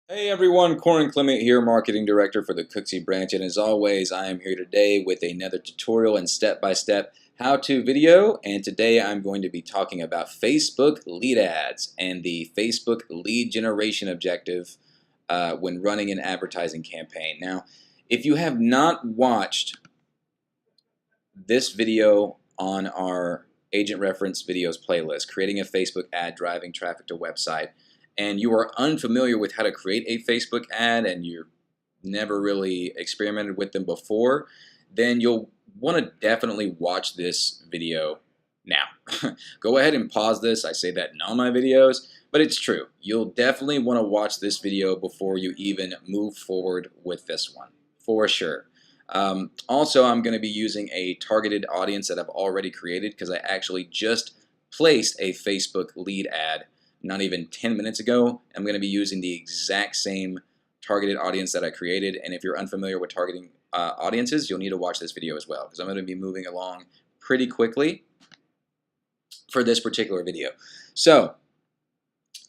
Hey everyone, Corin Clement here, Marketing Director for the Cooksey branch, and as always, I am here today with another tutorial and step-by-step how-to video, and today I'm going to be talking about Facebook lead ads and the Facebook lead generation objective when running an advertising campaign. Now, if you have not watched this video on our Agent Reference Videos playlist, creating a Facebook ad driving traffic to website, and you are unfamiliar with how to create a Facebook ad and you've never really experimented with them before, then you'll want to definitely watch this video now. Go ahead and pause this. I say that in all my videos, but it's true. You'll definitely want to watch this video before you even move forward with this one, for sure. Also, I'm going to be using a targeted audience that I've already created because I actually just placed a Facebook lead ad not even 10 minutes ago. I'm going to be using the exact same targeted audience that I created, and if you're unfamiliar with targeting audiences, you'll need to watch this video as well because I'm going to be moving along pretty quickly for this particular video. So,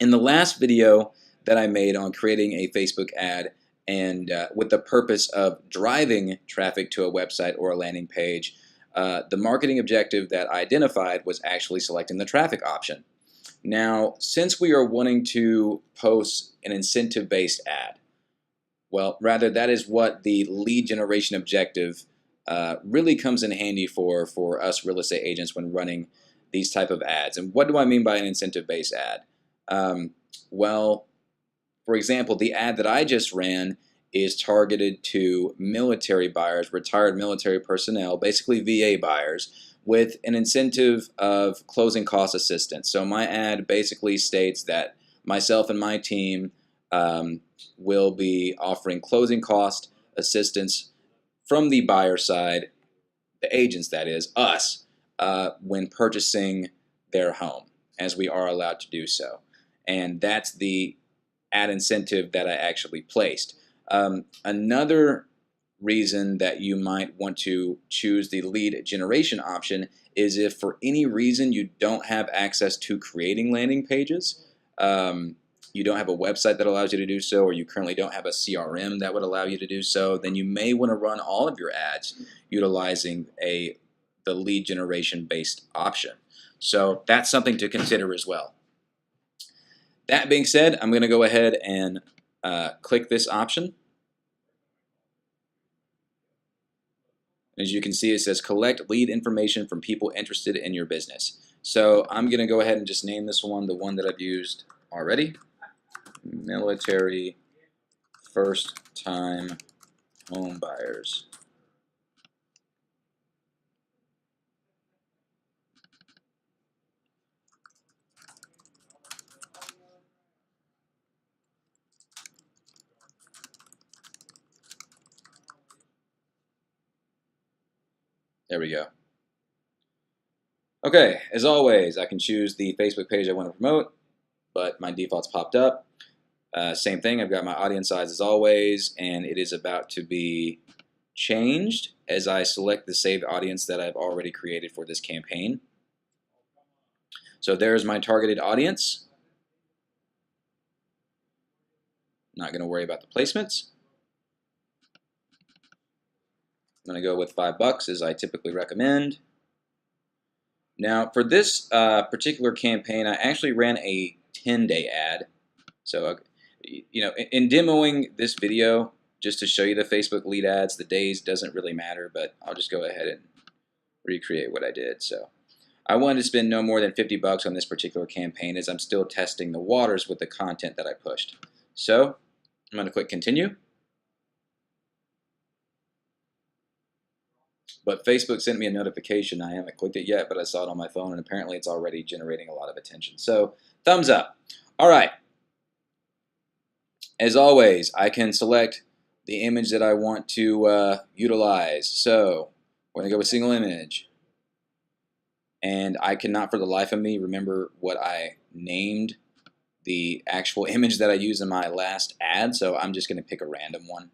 in the last video that I made on creating a Facebook ad and with the purpose of driving traffic to a website or a landing page, the marketing objective that I identified was actually selecting the traffic option. Now, since we are wanting to post an incentive-based ad, well, rather that is what the lead generation objective really comes in handy for us real estate agents when running these type of ads. And what do I mean by an incentive-based ad? Well, for example, the ad that I just ran is targeted to military buyers, retired military personnel, basically VA buyers, with an incentive of closing cost assistance. So my ad basically states that myself and my team will be offering closing cost assistance from the buyer side, the agents that is, us, when purchasing their home, as we are allowed to do so. And that's the ad incentive that I actually placed. Another reason that you might want to choose the lead generation option is if for any reason you don't have access to creating landing pages, you don't have a website that allows you to do so, or you currently don't have a CRM that would allow you to do so, then you may want to run all of your ads utilizing the lead generation based option. So that's something to consider as well. That being said, I'm going to go ahead and click this option. As you can see, it says collect lead information from people interested in your business. So I'm going to go ahead and just name this one the one that I've used already. Military first time home buyers. There we go. Okay, as always, I can choose the Facebook page I want to promote, but my default's popped up. Same thing, I've got my audience size as always, and it is about to be changed as I select the saved audience that I've already created for this campaign. So there's my targeted audience. Not going to worry about the placements. I'm going to go with $5 as I typically recommend. Now for this particular campaign, I actually ran a 10-day ad. So in demoing this video, just to show you the Facebook lead ads, the days doesn't really matter, but I'll just go ahead and recreate what I did. So I wanted to spend no more than $50 on this particular campaign as I'm still testing the waters with the content that I pushed. So I'm going to click continue. But Facebook sent me a notification. I haven't clicked it yet, but I saw it on my phone, and apparently it's already generating a lot of attention. So thumbs up. All right. As always, I can select the image that I want to utilize. So we're going to go with single image. And I cannot for the life of me remember what I named the actual image that I used in my last ad, so I'm just going to pick a random one.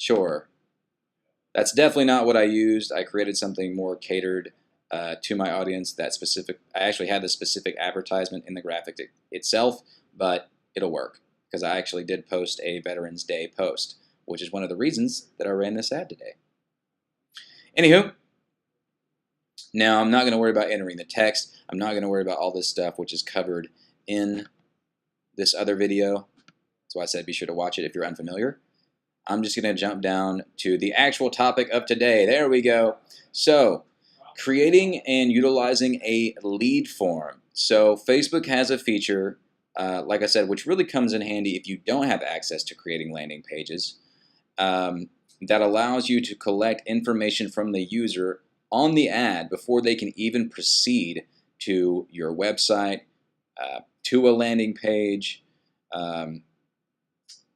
Sure. That's definitely not what I used. I created something more catered to my audience that specific. I actually had the specific advertisement in the graphic itself, but it'll work because I actually did post a Veterans Day post, which is one of the reasons that I ran this ad today. Anywho, now I'm not going to worry about entering the text. I'm not going to worry about all this stuff, which is covered in this other video. That's why I said be sure to watch it if you're unfamiliar. I'm just going to jump down to the actual topic of today. There we go. So, creating and utilizing a lead form. So Facebook has a feature, like I said, which really comes in handy if you don't have access to creating landing pages, that allows you to collect information from the user on the ad before they can even proceed to your website, to a landing page,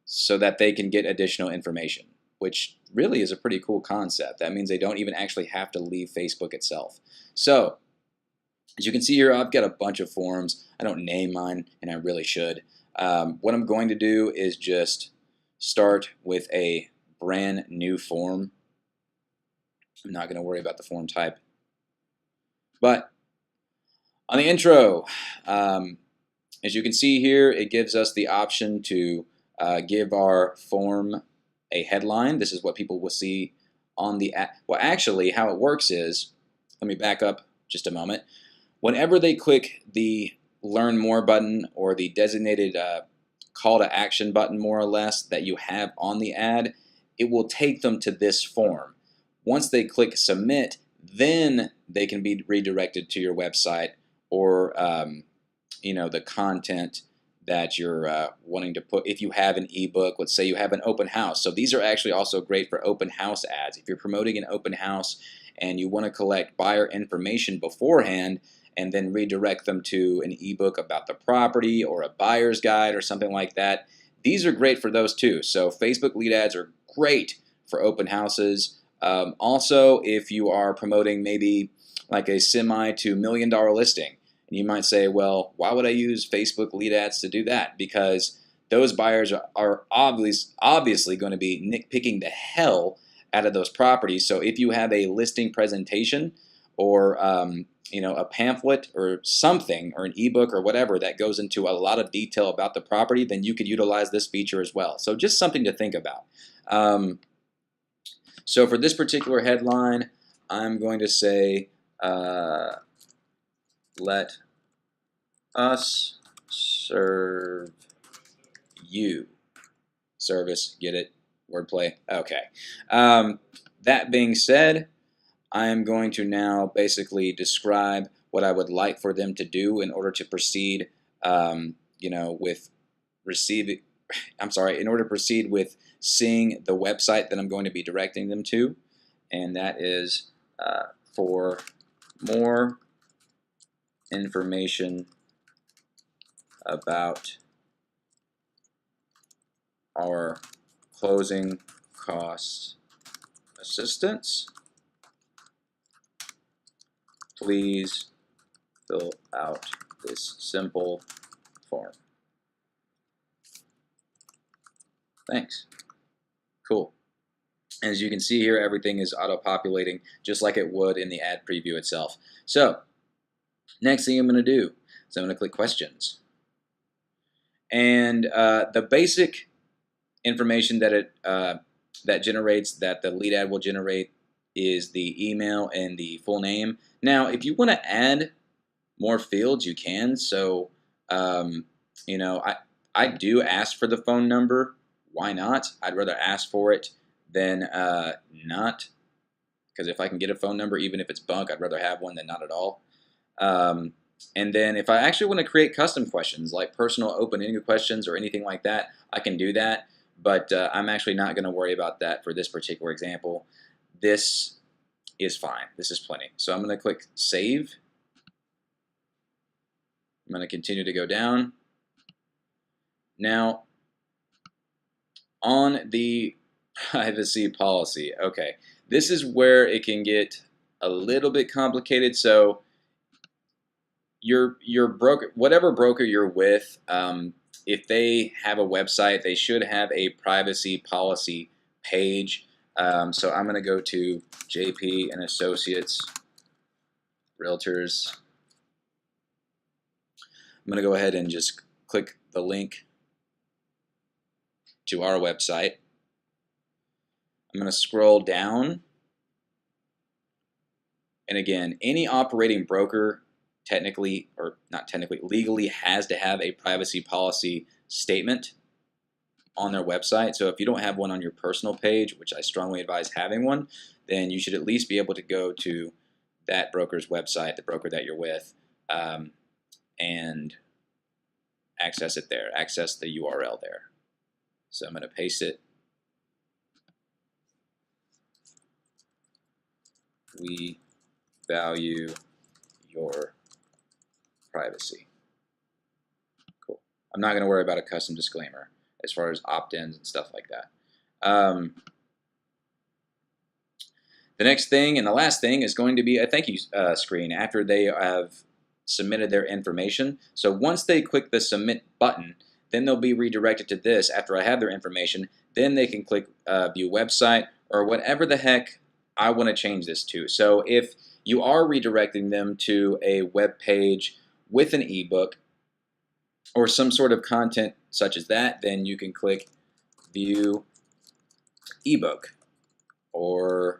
so that they can get additional information, which really is a pretty cool concept. That means they don't even actually have to leave Facebook itself. So, as you can see here, I've got a bunch of forms. I don't name mine, and I really should. What I'm going to do is just start with a brand new form. I'm not going to worry about the form type. But on the intro, as you can see here, it gives us the option to give our form a headline. This is what people will see on the ad. Well, actually, how it works is, let me back up just a moment. Whenever they click the Learn More button or the designated call to action button, more or less, that you have on the ad, it will take them to this form. Once they click Submit, then they can be redirected to your website or the content that you're wanting to put. If you have an ebook, let's say you have an open house. So these are actually also great for open house ads. If you're promoting an open house and you want to collect buyer information beforehand and then redirect them to an ebook about the property or a buyer's guide or something like that, these are great for those too. So Facebook lead ads are great for open houses. Also, if you are promoting maybe like a semi to $1 million listing, you might say, well, why would I use Facebook lead ads to do that? Because those buyers are obviously going to be nitpicking the hell out of those properties. So if you have a listing presentation or a pamphlet or something or an ebook or whatever that goes into a lot of detail about the property, then you could utilize this feature as well. So just something to think about. So for this particular headline, I'm going to say, let us serve you. Service, get it? Wordplay? Okay. That being said, I am going to now basically describe what I would like for them to do in order to proceed, with receiving. In order to proceed with seeing the website that I'm going to be directing them to, and that is for more information about our closing costs assistance, please fill out this simple form. Thanks. Cool. As you can see here, everything is auto-populating just like it would in the ad preview itself. So, next thing I'm going to do is I'm going to click Questions. And the basic information that it generates, that the lead ad will generate, is the email and the full name. Now, if you want to add more fields, you can. So, I do ask for the phone number. Why not? I'd rather ask for it than not. Because if I can get a phone number, even if it's bunk, I'd rather have one than not at all. And then if I actually want to create custom questions, like personal open-ended questions or anything like that, I can do that. But I'm actually not going to worry about that for this particular example. This is fine. This is plenty. So I'm going to click Save. I'm going to continue to go down. Now, on the privacy policy, okay, this is where it can get a little bit complicated. So your broker, whatever broker you're with, if they have a website, they should have a privacy policy page. So I'm going to go to JP and Associates Realtors. I'm going to go ahead and just click the link to our website. I'm going to scroll down. And again, any operating broker technically, or not technically, legally has to have a privacy policy statement on their website. So if you don't have one on your personal page, which I strongly advise having one, then you should at least be able to go to that broker's website, the broker that you're with, and access it there, access the URL there. So I'm going to paste it. We value your privacy. Cool. I'm not going to worry about a custom disclaimer as far as opt-ins and stuff like that. The next thing and the last thing is going to be a thank you screen after they have submitted their information. So once they click the submit button, then they'll be redirected to this after I have their information. Then they can click view website or whatever the heck I want to change this to. So if you are redirecting them to a web page with an ebook or some sort of content such as that, then you can click view ebook or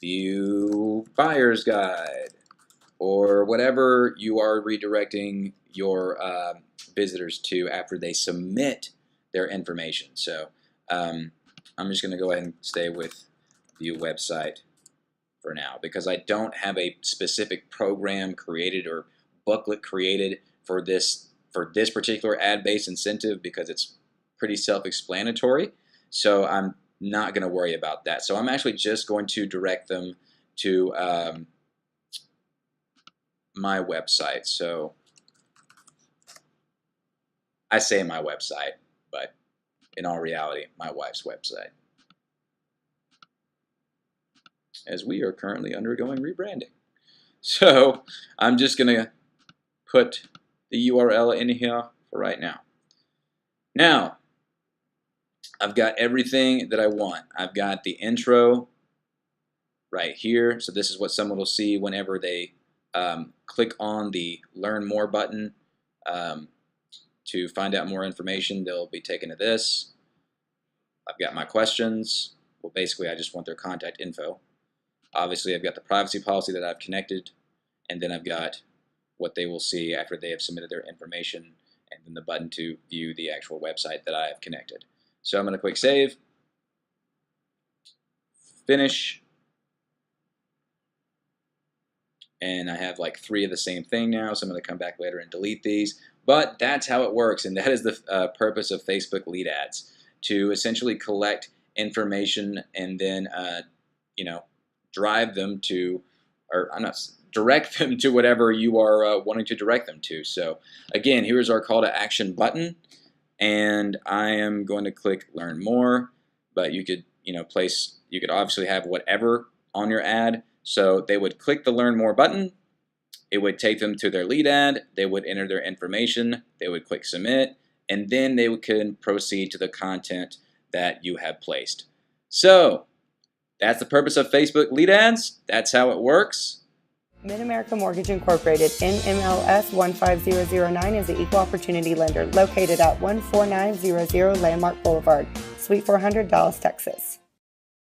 view buyer's guide or whatever you are redirecting your visitors to after they submit their information. So I'm just going to go ahead and stay with view website for now because I don't have a specific program created or booklet created for this particular ad-based incentive because it's pretty self-explanatory. So I'm not going to worry about that. So I'm actually just going to direct them to my website. So I say my website, but in all reality, my wife's website, as we are currently undergoing rebranding. So I'm just going to put the URL in here for right now. Now, I've got everything that I want. I've got the intro right here. So this is what someone will see whenever they click on the Learn More button to find out more information. They'll be taken to this. I've got my questions. Well, basically, I just want their contact info. Obviously, I've got the privacy policy that I've connected, and then I've got what they will see after they have submitted their information, and then the button to view the actual website that I have connected. So I'm going to click Save, Finish, and I have like 3 of the same thing now, so I'm going to come back later and delete these. But that's how it works, and that is the purpose of Facebook lead ads, to essentially collect information and then drive them to, or I'm not, direct them to whatever you are wanting to direct them to. So again, here's our call to action button, and I am going to click Learn More. But you could, you could obviously have whatever on your ad. So they would click the Learn More button. It would take them to their lead ad. They would enter their information. They would click Submit, and then they can proceed to the content that you have placed. So that's the purpose of Facebook lead ads. That's how it works. Mid-America Mortgage Incorporated, NMLS 15009, is the equal opportunity lender located at 14900 Landmark Boulevard, Suite 400, Dallas, Texas.